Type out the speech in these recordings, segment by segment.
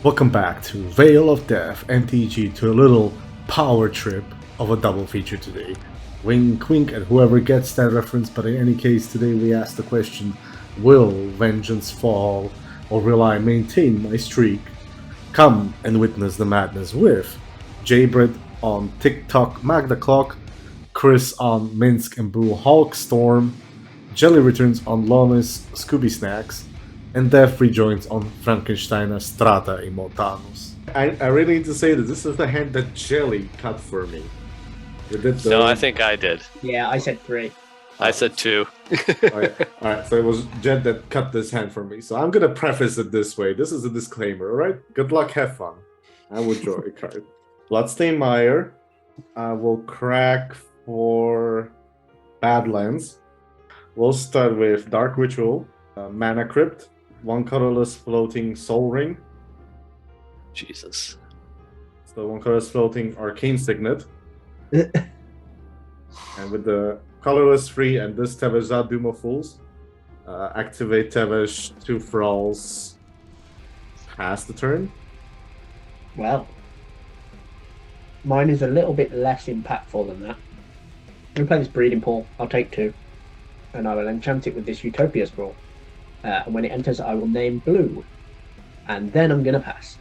Welcome back to Veil of Death MTG, to a little power trip of a double feature today. Wink wink at whoever gets that reference, but in any case today we ask the question, will vengeance fall or will I maintain my streak? Come and witness the madness with Jaybred on TikTok Magda Clock, Chris on Minsc and Boo Hulk Storm, Jelly returns on Lonis Scooby Snacks, and Death rejoins on Frankensteiner Strata Immortanus. I really need to say that this is the hand that Jelly cut for me. No, I think I did. Yeah, I said 3. I said 2. Alright, so it was Jed that cut this hand for me. So I'm gonna preface it this way. This is a disclaimer, alright? Good luck, have fun. I will draw a card. Bloodstained Mire. I will crack for Badlands. We'll start with Dark Ritual, Mana Crypt, 1 colorless floating Soul Ring. Jesus. So 1 colorless floating Arcane Signet. And with the colorless 3 and this Tevesh Doom of Fools, activate Tevesh 2 Thralls, pass the turn. Well, mine is a little bit less impactful than that. I'm going to play this Breeding Pool. I'll take 2. And I will enchant it with this Utopia Scroll. And when it enters, I will name Blue. And then I'm going to pass.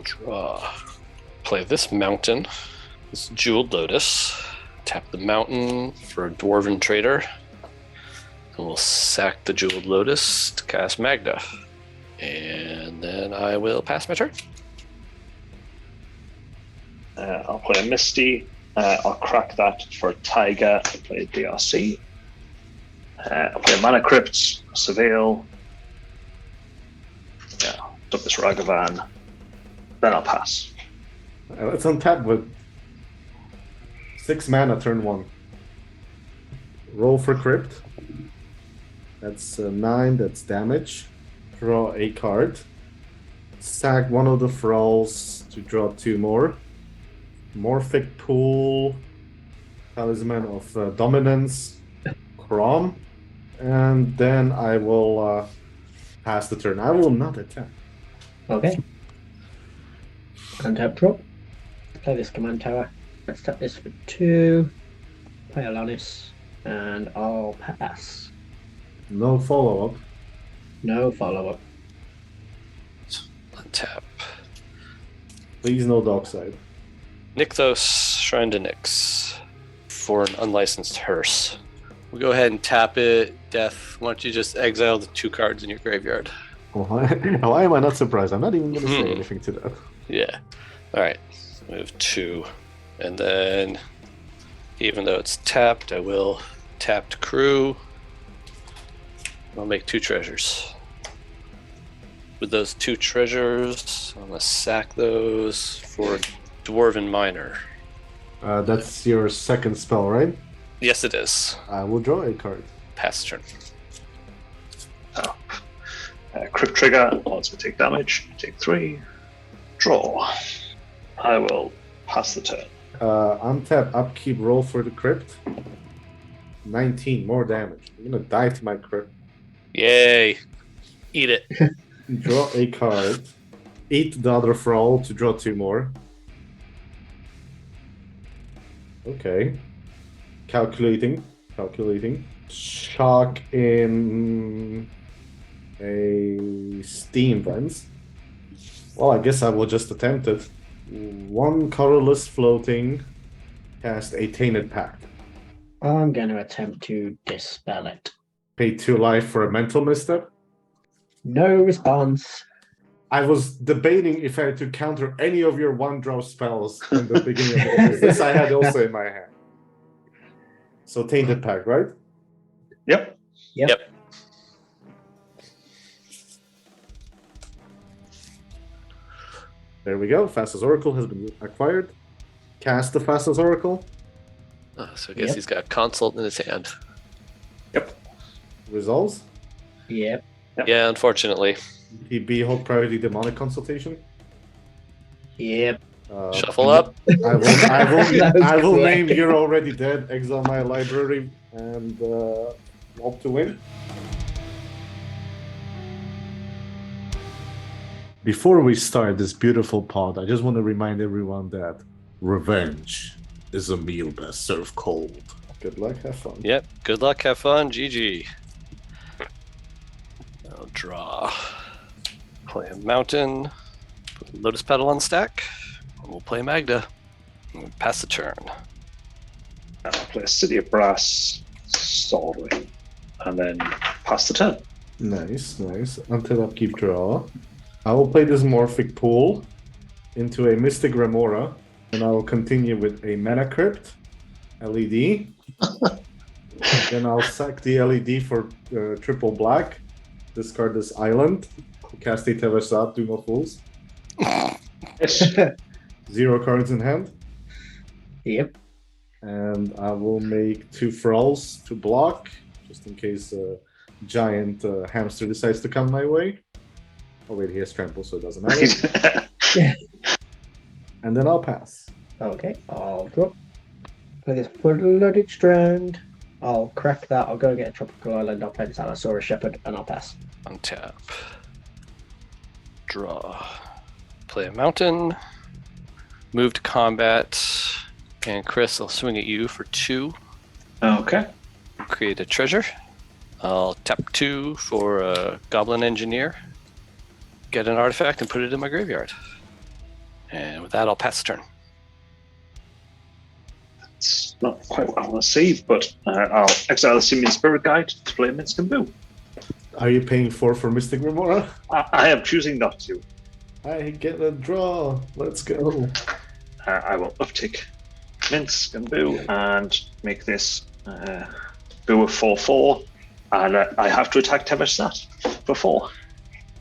Draw. Play this mountain. This Jeweled Lotus. Tap the mountain for a Dwarven Trader. And we'll sack the Jeweled Lotus to cast Magda. And then I will pass my turn. I'll play a Misty. I'll crack that for Taiga. I'll play DRC. I'll play a Mana Crypt, Surveil. Yeah, dump this Ragavan. Then I'll pass. It's on tap with 6 mana, turn 1. Roll for Crypt. That's 9, that's damage. Draw a card. Sack 1 of the Thralls to draw 2 more. Morphic Pool. Talisman of Dominance. Kraum. And then I will pass the turn. I will not attack. Okay. Untap drop. Play this Command Tower. Let's tap this for 2. Play a Lonis. And I'll pass. No follow-up. No follow-up. Untap. Please no Dockside. Nykthos, Shrine to Nyx. For an unlicensed hearse. We'll go ahead and tap it. Death, why don't you just exile the 2 cards in your graveyard? Why am I not surprised? I'm not even going to say anything to that. Yeah. Alright. Move 2. And then, even though it's tapped, I will tap to crew. I'll make 2 treasures. With those 2 treasures, I'm going to sack those for Dwarven Miner. That's your second spell, right? Yes, it is. I will draw a card. Pass turn. Crypt Trigger. Also take damage. Take 3. Draw. I will pass the turn. Untap, upkeep, roll for the Crypt. 19, more damage. I'm gonna die to my Crypt. Yay. Eat it. Draw a card. Eat the other Thrall to draw 2 more. Okay. Calculating. Shock in a Steam Vents. Well, I guess I will just attempt it. 1 colorless floating. Cast a Tainted Pact. I'm going to attempt to dispel it. Pay 2 life for a mental misstep. No response. I was debating if I had to counter any of your 1-drop spells in the beginning of the game. This I had also in my hand. So Tainted Pact, right? Yep. There we go. Fastest Oracle has been acquired. Cast the Fastest Oracle. So I guess he's got Consult in his hand. Yep. Resolves. Yep. Yeah, unfortunately. He behold priority demonic consultation. Yep. Shuffle up. I will. I That will. was I will quick. name You're Already Dead. Exile my library and hope to win. Before we start this beautiful pod, I just want to remind everyone that revenge is a meal best served cold. Good luck, have fun. Yep. Good luck. Have fun. GG. I'll draw. Play a mountain. Put a Lotus Petal on stack. And we'll play Magda. And pass the turn. I'll play City of Brass, Sword, and then pass the turn. Nice, nice. Until upkeep draw. I will play this Morphic Pool into a Mystic Remora, and I will continue with a Mana Crypt, LED. Then I'll sack the LED for triple black, discard this island, cast a Tevesh out, do no fools. 0 cards in hand. Yep. And I will make 2 Thralls to block, just in case a giant hamster decides to come my way. Oh wait, he has trample, so it doesn't matter. And then I'll pass. Okay, I'll drop. Play this Flooded Strand. I'll crack that. I'll go and get a Tropical Island. I'll play this Allosaurus Shepherd, and I'll pass. Untap. Draw. Play a mountain. Move to combat. And Chris, I'll swing at you for 2. Okay. Create a treasure. I'll tap 2 for a Goblin Engineer. Get an artifact and put it in my graveyard. And with that, I'll pass the turn. It's not quite what I want to see, but I'll exile the Simian Spirit Guide to play Minsc and Boo. Are you paying 4 for Mystic Remora? I am choosing not to. I get a draw. Let's go. I will uptick Minsc and Boo and make this Boo of 4/4, and I have to attack Tevesh that for 4.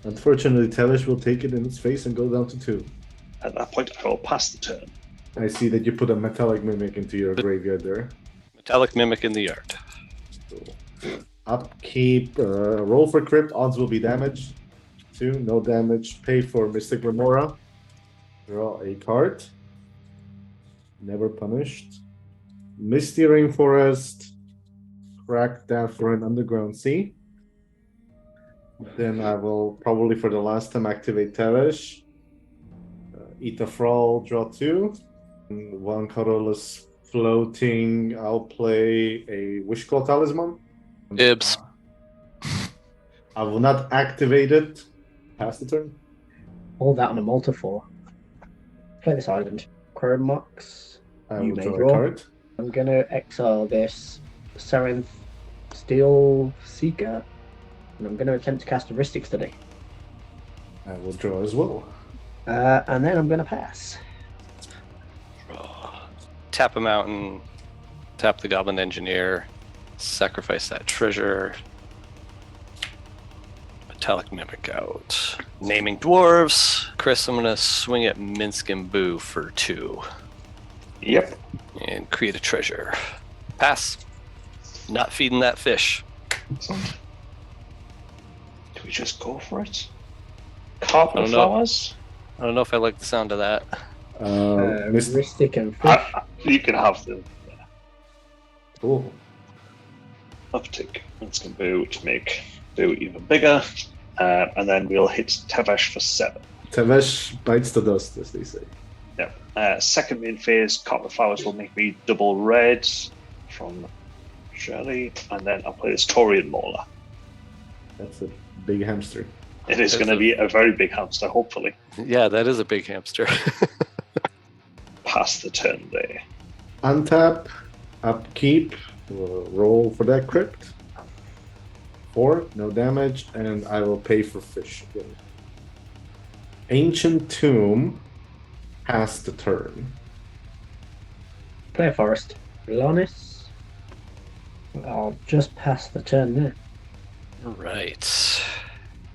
Unfortunately, Tevesh will take it in its face and go down to 2. At that point, I will pass the turn. I see that you put a Metallic Mimic into your graveyard there. Metallic Mimic in the yard. So, upkeep, roll for crypt, odds will be damage. 2, no damage. Pay for Mystic Remora. Draw a card. Never punished. Misty Rainforest. Crack that for an Underground Sea. Then I will probably for the last time activate Tevesh. Eat a Thrall, draw 2. And 1 colorless floating. I'll play a Wishclaw Talisman. Ibs. I will not activate it. Pass the turn. All that on a multi-4. Play this island. Chrome Mox. I You will may draw draw. a card. I'm gonna exile this Serenth Steel Seeker, and I'm gonna attempt to cast Heuristic Study. I will draw as well. And then I'm gonna pass. Draw. Tap a mountain. Tap the Goblin Engineer. Sacrifice that treasure. Metallic Mimic out. Naming dwarves. Chris, I'm gonna swing at Minsc and Boo for 2. Yep. And create a treasure. Pass. Not feeding that fish. Excellent. Do we just go for it? Carpet I don't know. flowers? I don't know if I like the sound of that. Mr. Heuristic and Fish. You can have them. Cool. Uptick Minsc and Boo to make Boo even bigger. And then we'll hit Tevesh for 7. Tevesh bites the dust, as they say. Yep. Second main phase, Carpet Flowers will make me double red from Shirley. And then I'll play this Taurian Mauler. That's a big hamster. It is going to be a very big hamster, hopefully. Yeah, that is a big hamster. Pass the turn there. Untap, upkeep, roll for that crypt. 4, no damage, and I will pay for fish again. Ancient Tomb, pass the turn. Play a Forest. Lonis. I'll just pass the turn there. Right.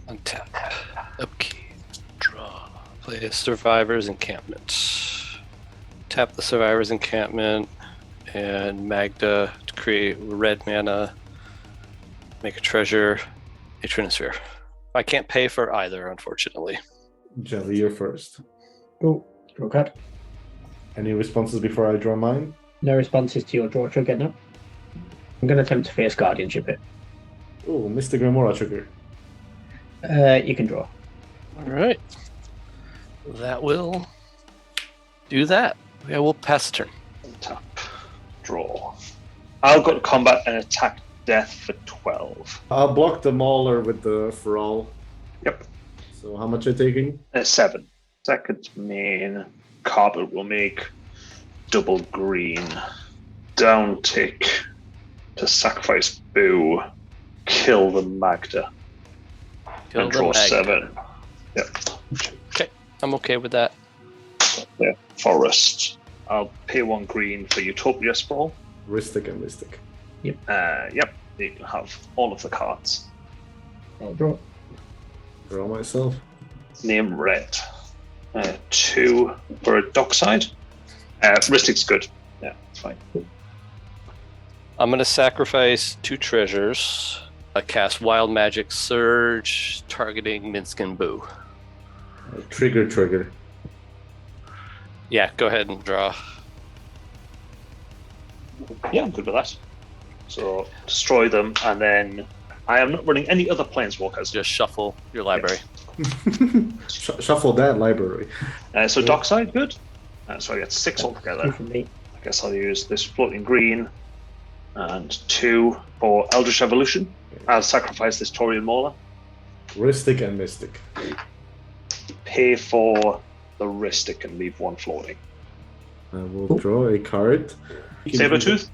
Untap. Upkeep. Draw. Play a Survivor's Encampment. Tap the Survivor's Encampment and Magda to create red mana. Make a treasure. A Trinosphere. I can't pay for either, unfortunately. Jelly, you're first. Oh, draw card. Any responses before I draw mine? No responses to your draw trigger, no? I'm going to attempt to Fierce Guardianship it. Oh, Mystic Remora trigger. You can draw. All right. That will do that. Yeah, we'll pass the turn. Tap. Draw. I'll go to combat and attack death for 12. I'll block the Mauler with the Feral. Yep. So how much are you taking? 7. Second main. Carbon will make double green. Down tick to sacrifice Boo. Kill the Magda. Kill and the draw Magda. 7. Yep. Okay, I'm okay with that. Yeah. Forest. I'll pay 1 green for Utopia Sprawl. Ristic and Mystic. Yep. You can have all of the cards. I'll draw. Draw myself. Name red. 2 for a Dockside. Ristic's good. Yeah, it's fine. I'm going to sacrifice 2 treasures. I cast Wild Magic Surge, targeting Minsc and Boo. Trigger. Yeah, go ahead and draw. Yeah, I'm good with that. So destroy them, and then I am not running any other planeswalkers. Just shuffle your library. Shuffle that library. So Dockside, good. So I get 6 2 altogether. from me. I guess I'll use this floating green and 2 for Eldritch Evolution. I'll sacrifice this Taurian Mauler. Ristic and Mystic. Pay for the Ristic and leave 1 floating. I will draw a card. Sabertooth.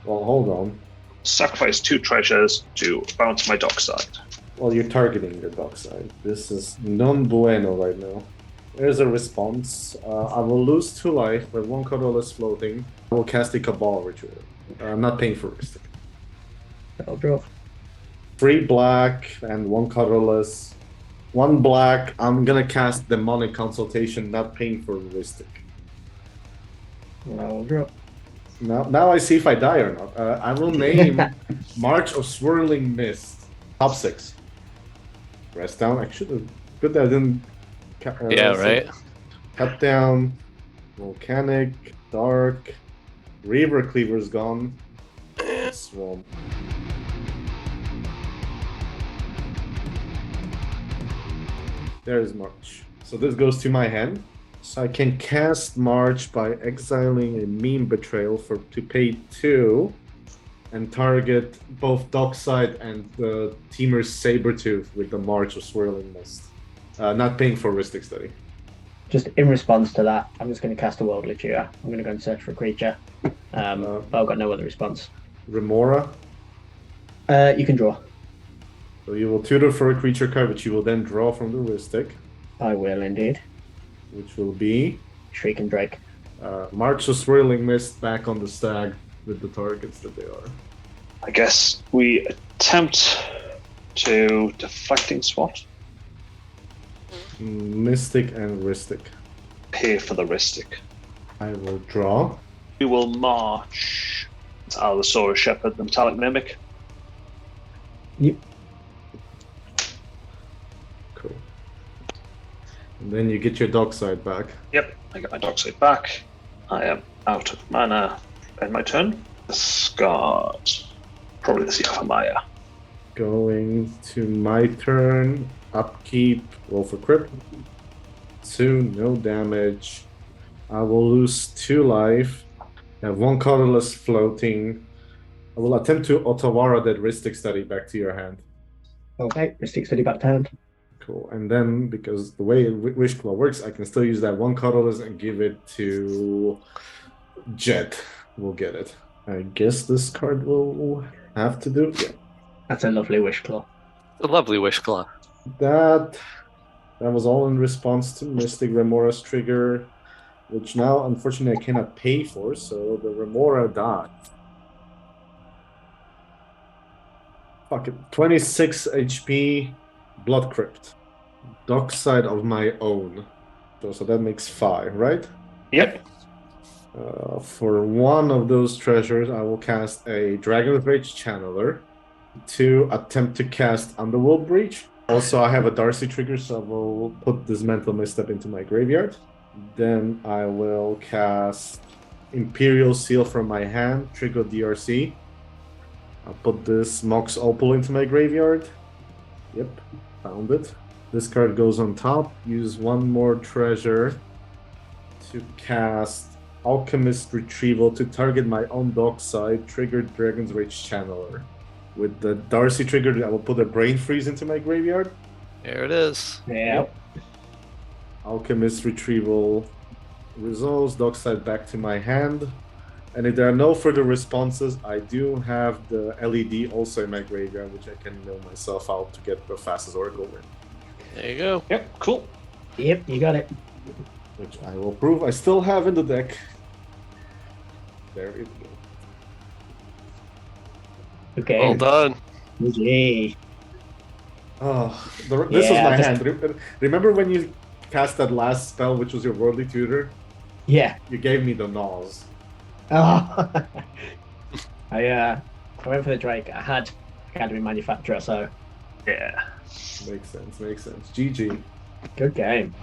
Well, hold on. Sacrifice 2 treasures to bounce my Dockside. Well, you're targeting your Dockside. This is non bueno right now. There's a response. I will lose 2 life with 1 colorless floating. I will cast a Cabal Ritual. I'm not paying for Ristic. I'll draw. 3 black and 1 colorless. 1 black. I'm gonna cast Demonic Consultation, not paying for Ristic. I'll draw. Now I see if I die or not. I will name March of Swirling Mist. Top 6. Rest down. I should have. Good that I didn't. Yeah, right? Cut down. Volcanic. Dark. Reaver Cleaver's gone. Swamp. There's March. So this goes to my hand. So I can cast March by exiling a Meme Betrayal to pay 2 and target both Dockside and the Teamer's Sabertooth with the March of Swirling Mist. Not paying for Ristic Study. Just in response to that, I'm just going to cast a Worldly Tutor. I'm going to go and search for a creature. But I've got no other response. Remora. You can draw. So you will tutor for a creature card, which you will then draw from the Ristic, I will indeed. which will be Shrieking Drake. March of Swirling Mist back on the stag with the targets that they are. I guess we attempt to Deflecting Swat. Mystic and Ristic. Pay for the Ristic. I will draw. We will march Allosaurus Shepherd, the Metallic Mimic. Yep. Cool. And then you get your Dockside back. Yep, I got my Dockside back. I am out of mana. End my turn. Discard. Probably the Siafamaya. Going to my turn. Upkeep. Roll for crit. 2, no damage. I will lose 2 life. I have 1 colorless floating. I will attempt to Otawara that Ristic Study back to your hand. Okay, Mystic Study back to hand. Cool. And then, because the way Wish Claw works, I can still use that 1 colorless and give it to Jet. We'll get it. I guess this card will have to do. Yeah. That's a lovely Wish Claw. A lovely Wish Claw. That was all in response to Mystic Remora's trigger, which now, unfortunately, I cannot pay for, so the Remora died. Fuck it. 26 HP, Blood Crypt. Dockside of my own. So that makes 5, right? Yep. For 1 of those treasures, I will cast a Dragon's Rage Channeler to attempt to cast Underworld Breach. Also, I have a Darcy trigger, so I will put this Mental Misstep into my graveyard. Then I will cast Imperial Seal from my hand, trigger DRC. I'll put this Mox Opal into my graveyard. Yep, found it. This card goes on top. Use one more treasure to cast Alchemist Retrieval to target my own dockside, trigger Dragon's Rage Channeler. With the Darcy trigger, I will put a Brain Freeze into my graveyard. There it is. Yeah. Alchemist Retrieval resolves, dockside back to my hand. And if there are no further responses, I do have the LED also in my graveyard, which I can mill myself out to get the fastest Oracle win. There you go. Yep, cool. Yep, you got it. Which I will prove I still have in the deck. There it goes. Okay. Well done. GG. Oh, this was Yeah, my just- hand. Remember when you cast that last spell, which was your Worldly Tutor? Yeah. You gave me the Nose. Oh. I went for the Drake. I had Academy Manufacturer, so Yeah. Makes sense, makes sense. GG. good game.